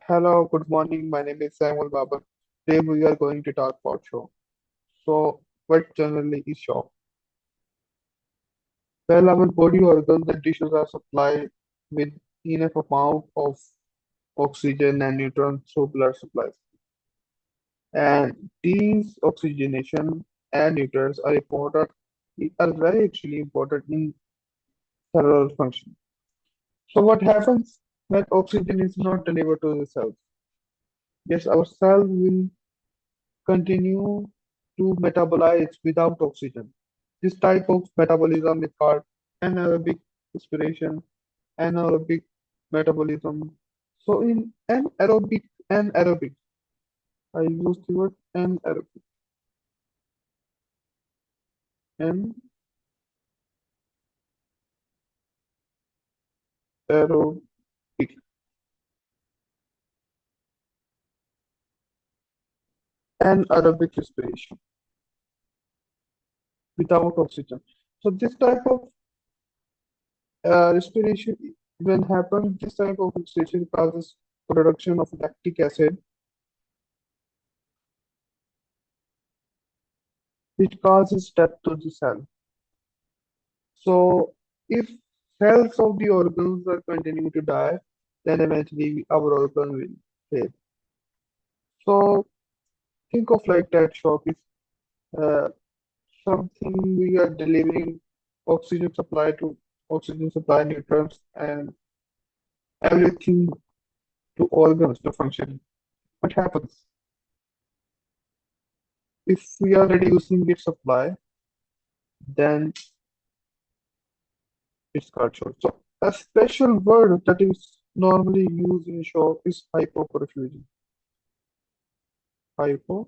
Hello, good morning. My name is Samuel Babar. Today we are going to talk about shock. So, what generally is shock? Well, our body organs and tissues are supplied with enough amount of oxygen and nutrients through blood supplies. And these oxygenation and nutrients are very actually important in cellular function. So, what happens when oxygen is not delivered to the cells? Yes, our cell will continue to metabolize without oxygen. This type of metabolism is called anaerobic respiration, anaerobic metabolism. So in anaerobic, I use the word anaerobic, anaerobic, anaerobic respiration without oxygen. So this type of respiration, when happens, this type of respiration causes production of lactic acid, which causes death to the cell. So if cells of the organs are continuing to die, then eventually our organ will fail. So think of like that shock is uh, something we are delivering oxygen supply to oxygen supply nutrients and everything to organs to function. What happens if we are reducing its supply? Then it's called shock. So a special word that is normally used in shock is hypoperfusion. Hypoperfusion.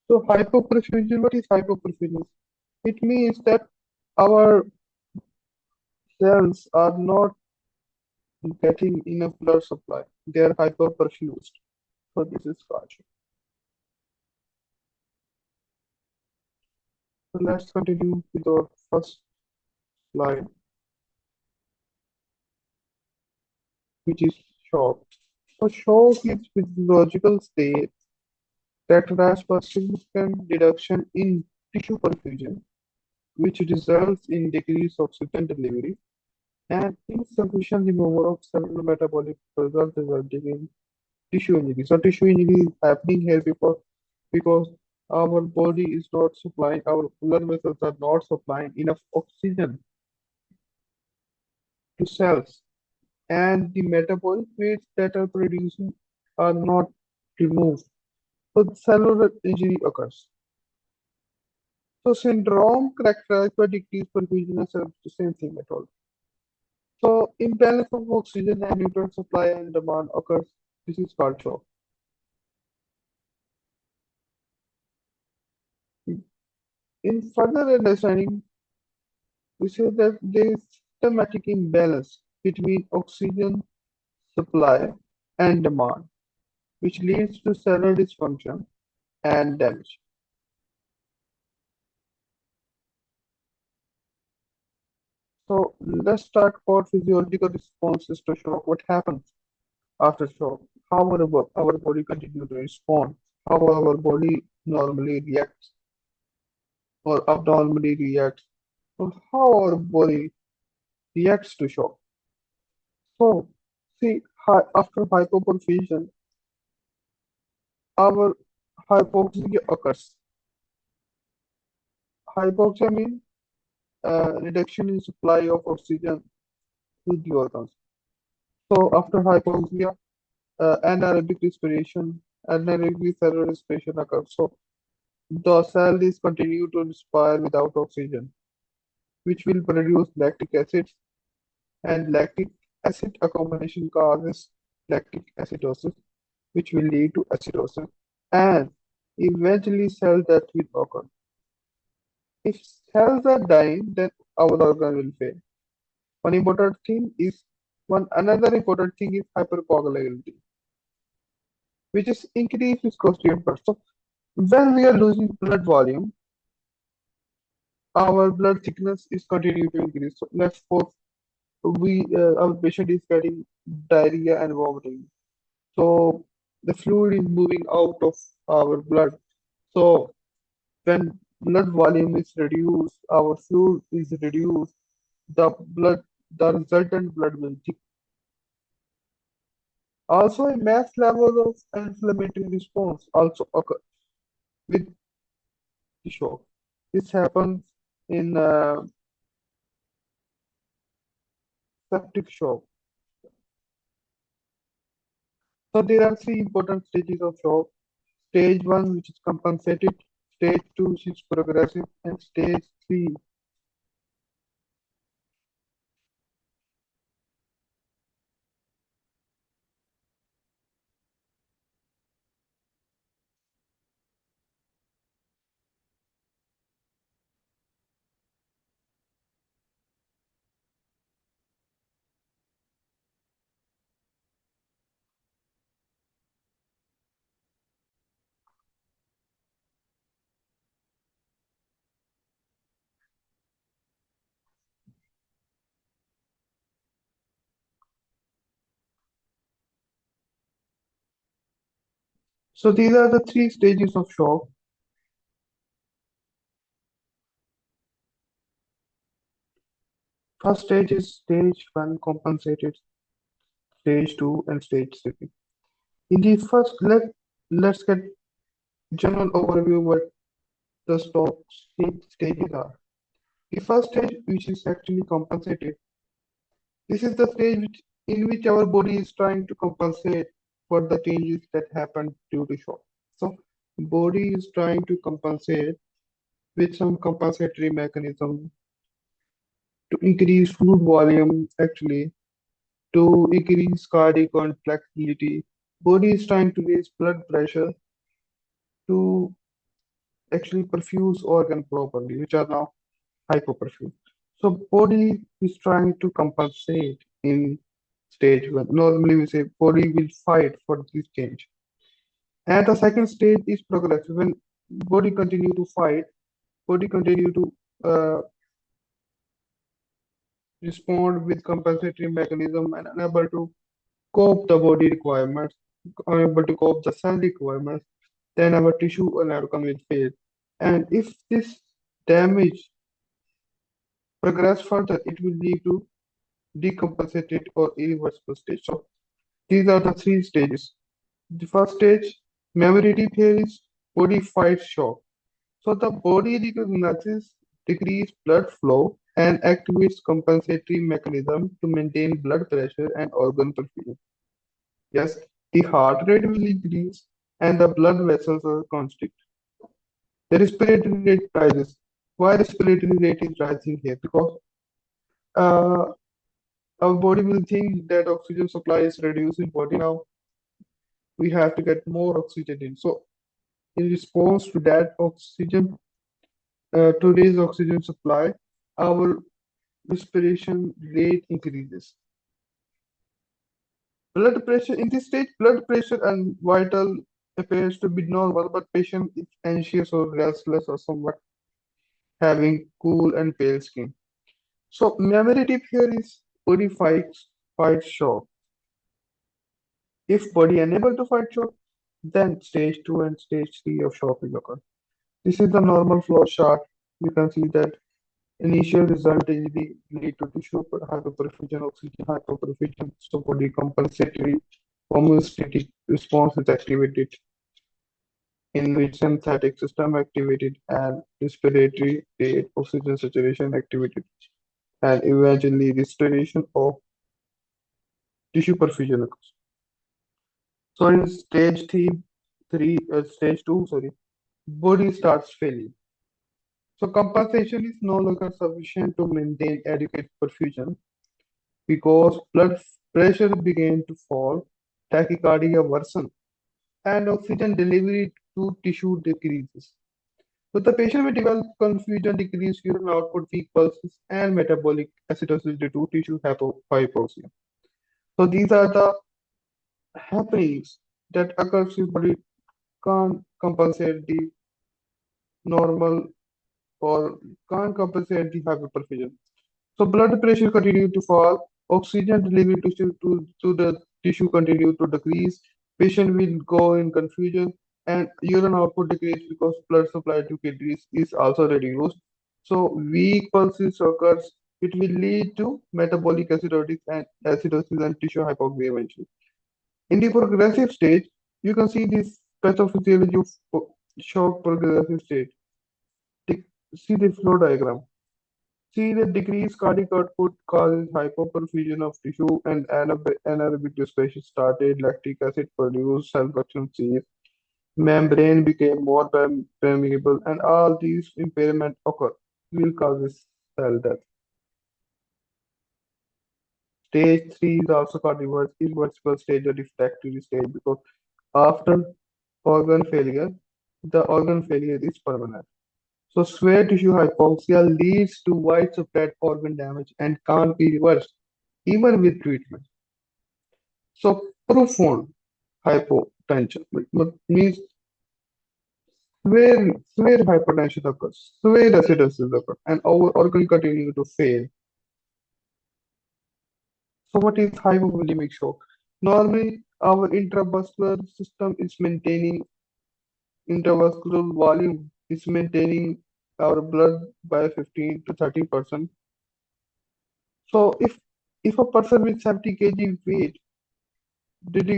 So hypoperfusion, what is hypoperfusion? It means that our cells are not getting enough blood supply. They are hyperperfused. So this is cardio. So let's continue with our first slide, which is shock. So shock is physiological state that arises by significant reduction in tissue perfusion, which results in decreased oxygen delivery and insufficient removal of cellular metabolic result resulting in tissue injury. So tissue injury is happening here because our body is not supplying, our blood vessels are not supplying enough oxygen to cells, and the metabolic waste that are producing are not removed. So cellular injury occurs. So syndrome characterized by decreased perfusion is the same thing at all. So imbalance of oxygen and nutrient supply and demand occurs. This is called shock. In further understanding, we say that there is systematic imbalance between oxygen supply and demand, which leads to cellular dysfunction and damage. So let's talk about physiological responses to shock. What happens after shock? How our body continue to respond? How our body normally reacts or abnormally reacts? Or how our body reacts to shock? So see, after hypoperfusion, our hypoxia occurs. Hypoxia means reduction in supply of oxygen to the organs. So after hypoxia, anaerobic cellular respiration occurs. So the cell is continue to respire without oxygen, which will produce lactic acid, and lactic acid accumulation causes lactic acidosis, which will lead to acidosis, and eventually cell death will occur. If cells are dying, then our organ will fail. One important thing is One another important thing is hypercoagulability. which is increased viscosity and burst. So when we are losing blood volume, our blood thickness is continuing to increase. So let's suppose we our patient is getting diarrhea and vomiting. So the fluid is moving out of our blood. So when blood volume is reduced, our fluid is reduced, the resultant blood will thicken. Also, a mass level of inflammatory response also occurs with the shock. This happens in septic shock. So there are three important stages of shock. Stage 1, which is compensated, stage 2, which is progressive, and stage 3. So these are the three stages of shock. First stage is stage 1, compensated, stage 2, and stage 3. In the first, let's get general overview what the stock stages are. The first stage, which is actually compensated, this is the stage in which our body is trying to compensate for the changes that happened due to shock. So, body is trying to compensate with some compensatory mechanism to increase fluid volume, actually, to increase cardiac contractility. Body is trying to raise blood pressure to actually perfuse organ properly, which are now hypoperfused. So body is trying to compensate in stage 1. Normally we say body will fight for this change. And the second stage is progressive. When body continue to fight, body continue to respond with compensatory mechanism and unable to cope the body requirements, unable to cope the cell requirements, then our tissue and organ will fail. And if this damage progress further, it will lead to decompensated or irreversible stage. So these are the three stages. The first stage, memory here is body fight shock. So the body recognizes decreased blood flow and activates compensatory mechanism to maintain blood pressure and organ perfusion. Yes, the heart rate will increase and the blood vessels are constrict. The respiratory rate rises. Why respiratory rate is rising here? Because uh, our body will think that oxygen supply is reduced in body now. We have to get more oxygen in. So in response to that oxygen, to raise oxygen supply, our respiration rate increases. Blood pressure in this stage, blood pressure and vital appears to be normal, but patient is anxious or restless or somewhat having cool and pale skin. So memory tip here is body fight shock. If body unable to fight shock, then stage 2 and stage 3 of shock will occur. This is the normal flow chart. You can see that initial result is the lead to tissue hyperperfusion, oxygen hyperperfusion, so body compensatory homeostatic response is activated, in which sympathetic system activated and respiratory rate oxygen saturation activated, and eventually restoration of tissue perfusion occurs. So in stage 2, sorry, body starts failing. So compensation is no longer sufficient to maintain adequate perfusion because blood pressure began to fall, tachycardia worsen, and oxygen delivery to tissue decreases. So the patient may develop confusion, decreased urine output, weak pulses, and metabolic acidosis due to tissue hypoxia. So these are the happenings that occurs if body can't compensate the normal or can't compensate the hyperperfusion. So blood pressure continued to fall, oxygen delivery to the tissue continued to decrease, patient will go in confusion, and urine output decrease because blood supply to kidneys is also reduced. So weak pulses occurs, it will lead to metabolic acidosis and tissue hypoxia eventually. In the progressive stage, you can see this pathophysiology of shock progressive stage. See the flow diagram. See, the decreased cardiac output causes hypoperfusion of tissue and anaerobic respiration started, lactic acid produced, cell production ceased, membrane became more permeable, and all these impairment occur will cause cell death. Stage 3 is also called irreversible stage or refractory stage because after organ failure, the organ failure is permanent. So severe tissue hypoxia leads to widespread organ damage and can't be reversed even with treatment. So profound hypotension means severe hypertension occurs, severe acidosis occurs, and our organ continue to fail. So what is hypovolemic shock? Normally, our intravascular system is maintaining intravascular volume is maintaining our blood by 15 to 30%. So if a person with 70 kg weight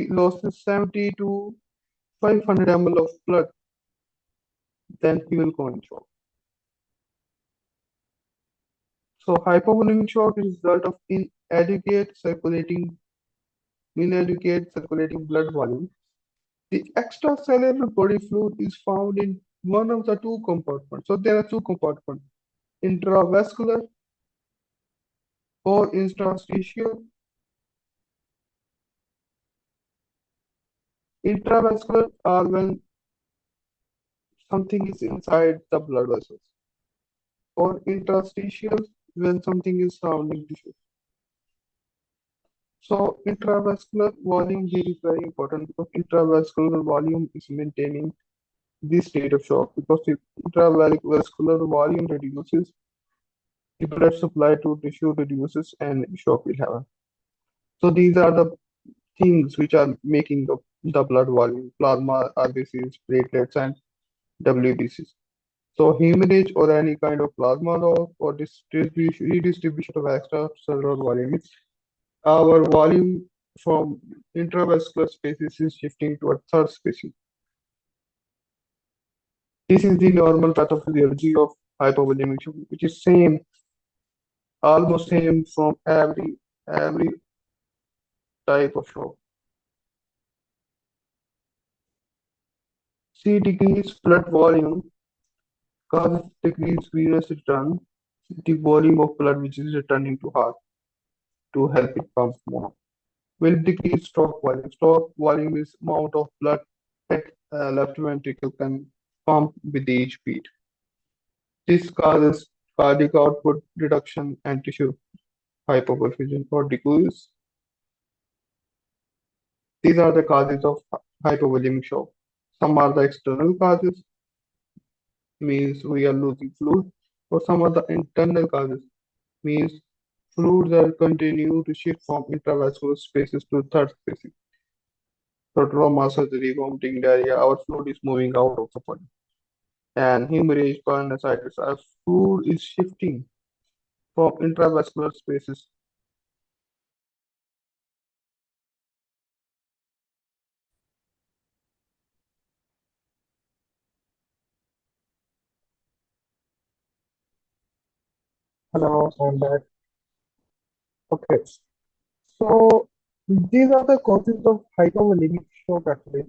loses 70 to 500 ml of blood, then he will go in shock. So hypovolemic shock is the result of inadequate circulating blood volume. The extracellular body fluid is found in one of the two compartments. So there are two compartments, intravascular or interstitial. Intravascular are when something is inside the blood vessels, or interstitial when something is surrounding tissue. So intravascular volume here is very important because intravascular volume is maintaining this state of shock because if intravascular volume reduces, the blood supply to tissue reduces and shock will happen. So these are the things which are making the blood volume, plasma, RBCs, platelets, and WBCs. So hemorrhage or any kind of plasma loss or redistribution of extracellular volume means our volume from intravascular spaces is shifting to a third species. This is the normal pathophysiology of hypovolemic shock, which is same, almost same from every type of shock. See, decreased blood volume causes decreased venous return, the volume of blood which is returning to heart to help it pump more. Will decrease stroke volume. Stroke volume is amount of blood that left ventricle can pump with each beat. This causes cardiac output reduction and tissue hypoperfusion or decrease. These are the causes of hypovolemic shock. Some are the external causes, means we are losing fluid, or some are the internal causes, means fluids are continue to shift from intravascular spaces to third spaces. So trauma, surgery, vomiting, diarrhea, our fluid is moving out of the body. And hemorrhage, appendicitis, our fluid is shifting from intravascular spaces. Hello, I'm back. Okay. So these are the causes of hypovolemic shock actually.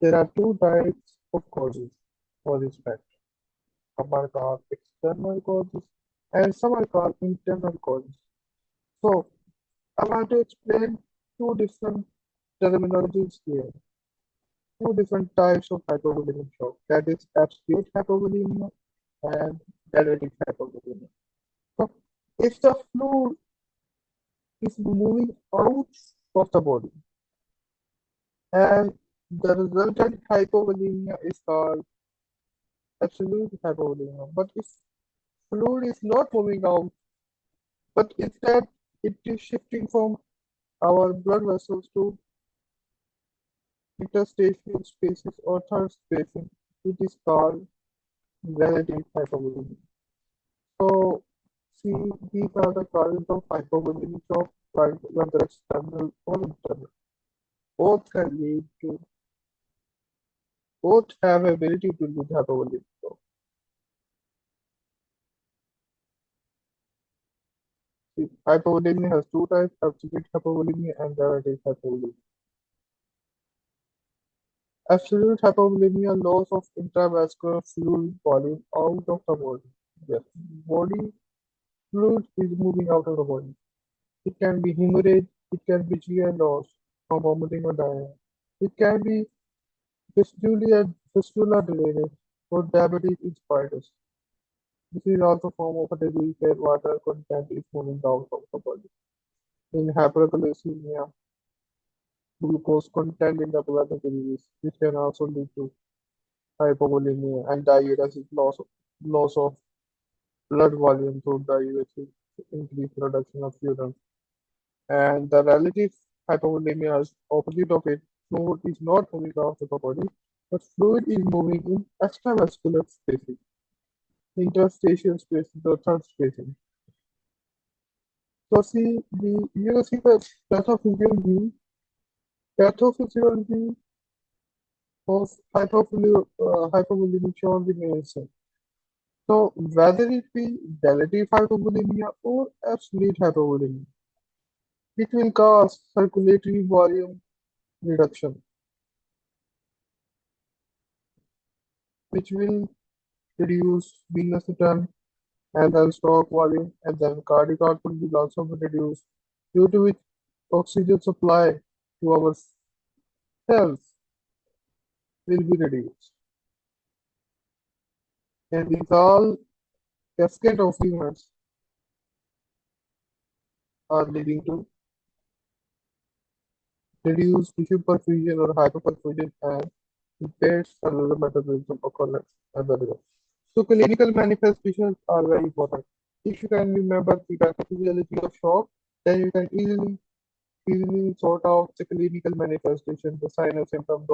There are two types of causes for this fact. Some are called external causes and some are called internal causes. So I want to explain two different terminologies here, two different types of hypovolemic shock. That is absolute hypovolemia and diuretic hypovolemia. So if the fluid is moving out of the body and The resultant hypovolemia is called absolute hypovolemia. But if fluid is not moving out, but instead it is shifting from our blood vessels to interstitial spaces or third spacing, it is called relative hypovolemia. So, see, these are the causes of hypovolemia of blood, whether external or internal. Both can lead to, both have ability to lead hypovolemia. So, see, hypovolemia has two types, absolute hypovolemia and relative hypovolemia. Absolute hypovolemia, loss of intravascular fluid volume out of the body. Yes, body fluid is moving out of the body. It can be hemorrhage, it can be GI loss from vomiting or diarrhea. It can be fistula drainage or diabetes insipidus. This is also form of a disease where water content is moving out of the body. In hyperglycemia, glucose content in the blood increases, which can also lead to hypovolemia and diuresis, loss of blood volume through diuresis, increased production of urine. And the relative hypovolemia is opposite of it. Fluid is not moving out of the body, but fluid is moving in extravascular spaces, interstitial spaces, or third spacing. So see see the pathophysiology of hypovolemic shown in the. So whether it be relative hypovolemia or absolute hypovolemia, it will cause circulatory volume reduction, which will reduce venous return and then stroke volume, and then cardiac output will also be reduced, due to which oxygen supply to our cells will be reduced. And these all cascade of events are leading to reduced tissue perfusion or hyperperfusion and impaired cellular metabolism occurrence as a result. So clinical manifestations are very important. If you can remember the pathophysiology of shock, then you can easily sort out the clinical manifestation, the sign and symptoms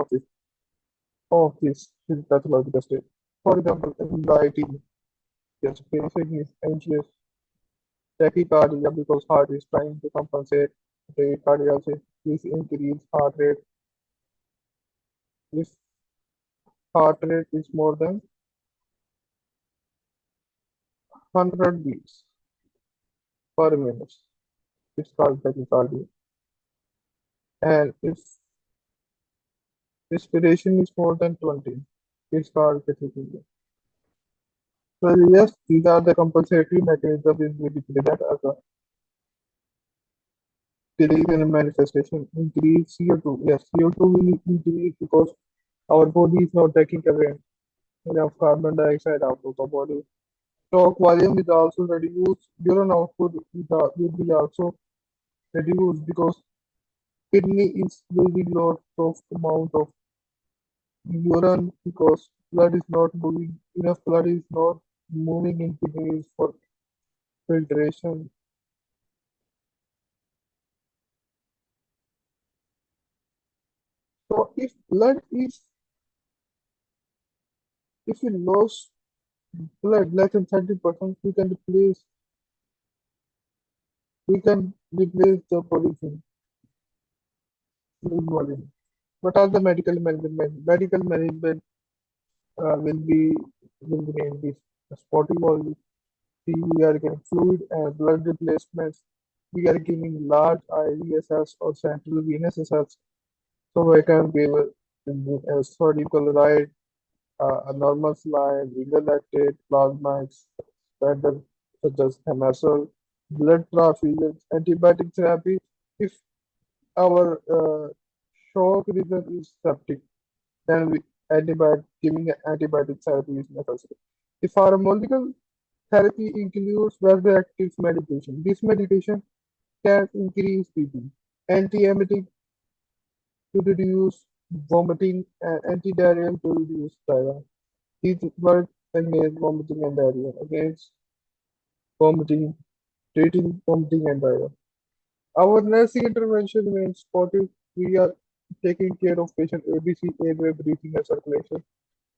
of this pathological state. For example, anxiety, yes, patient is anxious, tachycardia because heart is trying to compensate, tachycardia is increased heart rate. If heart rate is more than 100 beats per minute, it's called tachycardia. And if respiration is more than 20, it's called tachycardia. So yes, these are the compensatory mechanisms in which we present as a clinical manifestation. Increase CO2. Yes, CO2 will increase because our body is not taking away enough carbon dioxide out of the body. Stock volume is also reduced. Urine output will be also reduced because kidney is losing lots of amount of urine because blood is not moving. Enough blood is not moving in kidneys for filtration. So if we lose blood less than 30%, we can replace the polythene fluid volume. What are the medical management? Medical management will be named this spotty volume. We are getting fluid and blood replacements. We are giving large IVSS or central venous SS. So we can give a sodium chloride, a normal saline, renal lactate, plasmids, standard such as MSL, blood transfusions, antibiotic therapy. If our shock region is septic, then giving antibiotic therapy is necessary. If pharmacological therapy includes radioactive medication, this medication can increase BP. Antiemetic to reduce vomiting, and antidiarrheal to reduce diarrhea. These work against vomiting and diarrhea, against vomiting, treating vomiting and diarrhea. Our nursing intervention means supportive. We are taking care of patient ABC, airway, breathing, and circulation.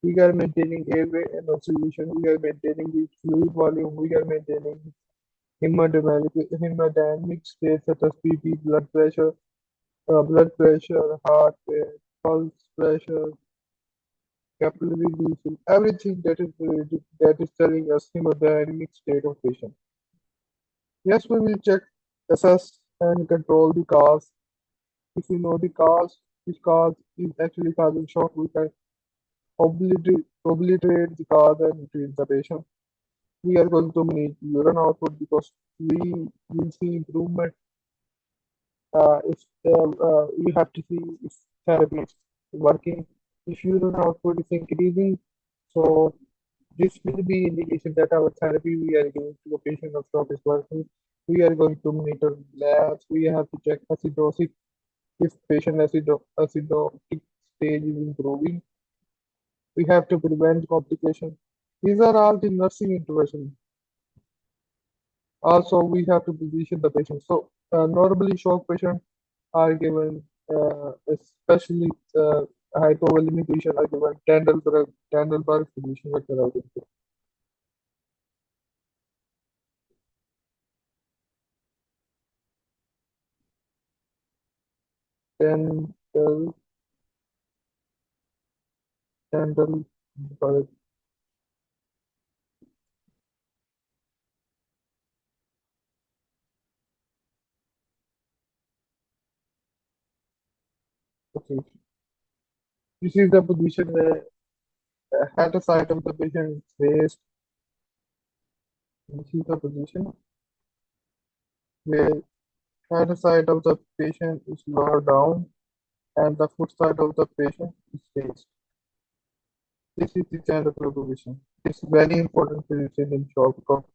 We are maintaining airway and oxygenation. We are maintaining the fluid volume. We are maintaining hemodynamic state such as BP, blood pressure, heart rate, pulse pressure, capillary lesion, everything that is related, that is telling us hemodynamic state of patient. Yes, we will check, assess, and control the cause. If we know the cause, which cause is actually causing shock, we can obliterate the cause and treat the patient. We are going to manage urine output because we will see improvement if you have to see if therapy is working. If urine output is increasing, so this will be indication that our therapy we are giving to a patient of shock is working. We are going to monitor labs. We have to check acidosis if patient acidotic stage is improving. We have to prevent complications. These are all the nursing intervention. Also, we have to position the patient. So, normally shock patients are given, especially hypovolemic patient are given Tendelberg solution with the Tendel, Tendelberg. Okay. This is the position where at the side of the patient is raised. This is the position where at the side of the patient is lower down and the foot side of the patient is raised. This is the gender position. It's very important position in shock because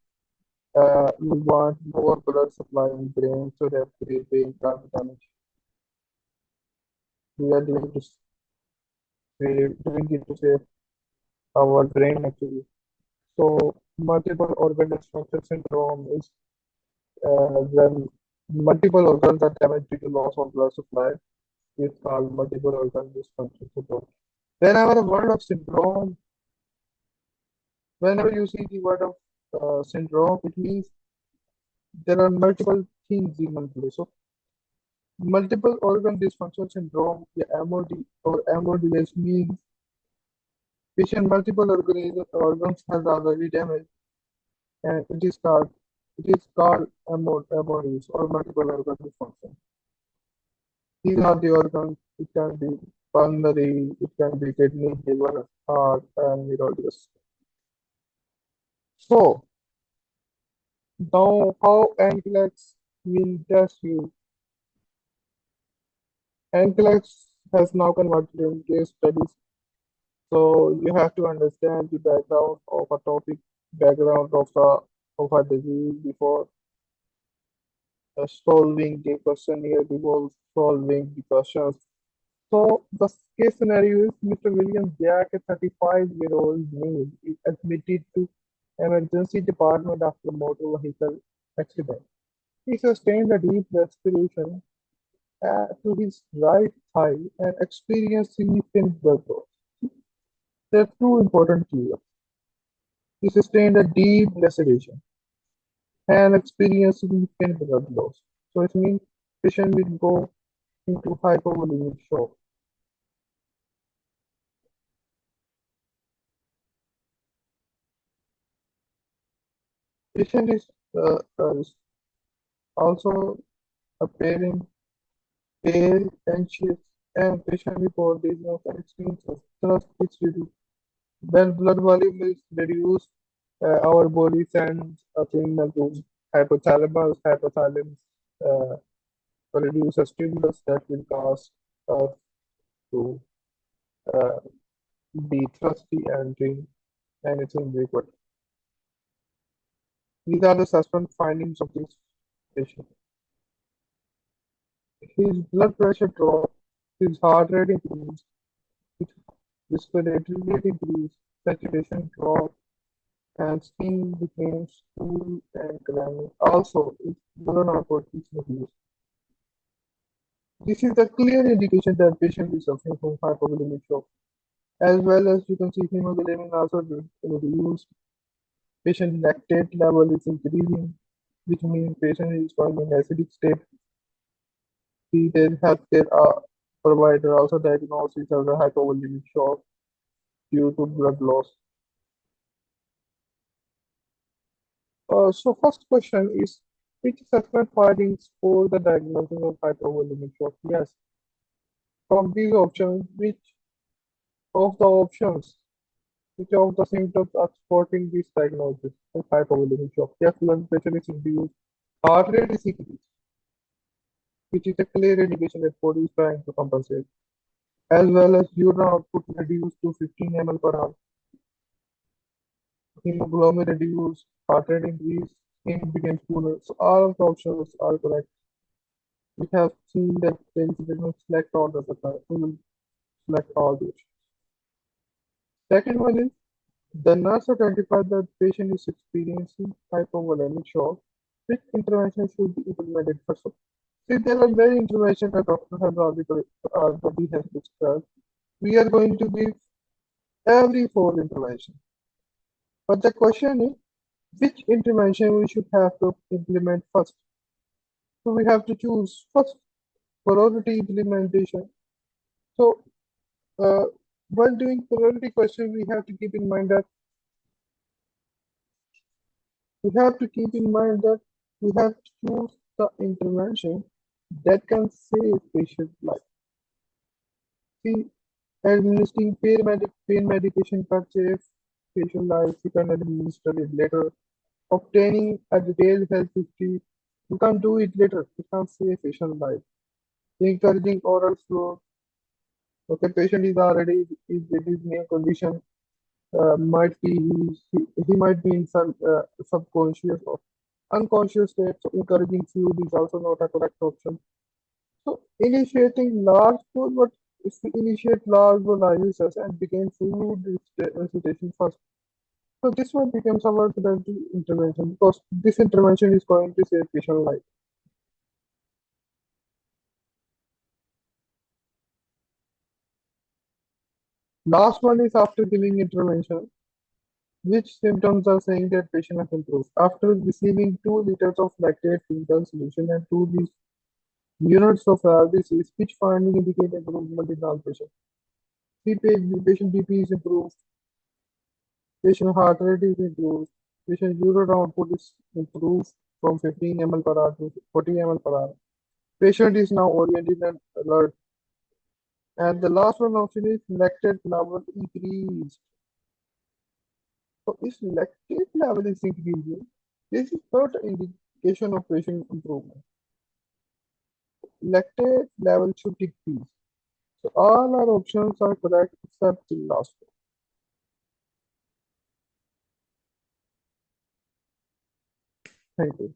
we want more blood supply in brain so that the brain can't damage. We are doing it to save our brain actually. So multiple organ dysfunction syndrome is when multiple organs are damaged due to loss of blood supply. It's called multiple organ dysfunction syndrome. Whenever a word of syndrome, whenever you see the word of syndrome, it means there are multiple things in one place. So multiple organ dysfunction syndrome, the MOD or MODS means patient multiple organs has already damaged, and it is called MODs or multiple organ dysfunction. These are the organs. It can be pulmonary, it can be kidney, liver, heart, and neurologist. So now how NCLEX will test you. NCLEX has now converted in case studies. So you have to understand the background of a topic, background of a disease before solving the questionnaire, before solving the questions. So the case scenario is Mr. William Jack, a 35-year-old male, is admitted to emergency department after a motor vehicle accident. He sustained a deep respiration to his right thigh and experienced significant blood loss. There are two important keywords. He sustained a deep laceration and experienced significant blood loss. So it means patient will go into hypovolemic shock. Patient is also appearing pale, anxious, and patient report dizziness and experience of thirst is reduced. When blood volume is reduced, our body sends a signal to hypothalamus uh, to reduce a stimulus that will cause us to uh, be thirsty and drink anything liquid. These are the suspect findings of this patient. His blood pressure dropped His heart rate increased, his respiratory rate increased, saturation dropped, and skin became smooth and clammy. Also, its urine output is reduced. This is a clear indication that patient is suffering from hypovolemic shock. As well as you can see hemoglobin also reduced. Patient lactate level is increasing, which means patient is going in acidic state. The healthcare provider also diagnosed it as a hypovolemic shock due to blood loss. So first question is, which assessment findings for the diagnosis of hypovolemic shock? Yes. From these options, of the options, which of the symptoms are supporting this diagnosis of hypovolemic shock? Yes, blood pressure is reduced, heart rate is increased, which is a clear indication that body is trying to compensate, as well as urine output reduced to 15 ml per hour, hemoglobin reduced, heart rate increased, skin became cooler. So all of the options are correct. We have seen that there is a select all the supply. We will select all the options. Second one is the nurse identified that the patient is experiencing hypovolemic shock. Which intervention should be implemented first? See, there are many interventions that doctor has already has described. We are going to give every four intervention. But the question is, which intervention we should have to implement first? So we have to choose first priority implementation. So while doing priority question, we have to keep in mind that we have to choose the intervention that can save patient life. See, administering pain medication can save patient life. You can administer it later. Obtaining a detailed health history, you can do it later. You can save patient life. Encouraging oral flow. Okay, patient is already is with his main condition. Might be he might be in some subconscious or unconscious state. So encouraging food is also not a correct option. So initiating large scale, but if we initiate large volumes and begin food recitation first. So this one becomes our priority intervention because this intervention is going to save patient life. Last one is after giving intervention, which symptoms are saying that patient has improved. After receiving 2 liters of lactate filter solution and 2 units of disease, which finding indicate improvement in all patients. Patient BP is improved, patient heart rate is improved, patient urine output is improved from 15 ml per hour to 40 ml per hour. Patient is now oriented and alert. And the last one option is lactate level increased. So if lactate level is increasing, this is not an indication of patient improvement. Lactate level should decrease. So all our options are correct except the last one. Thank you.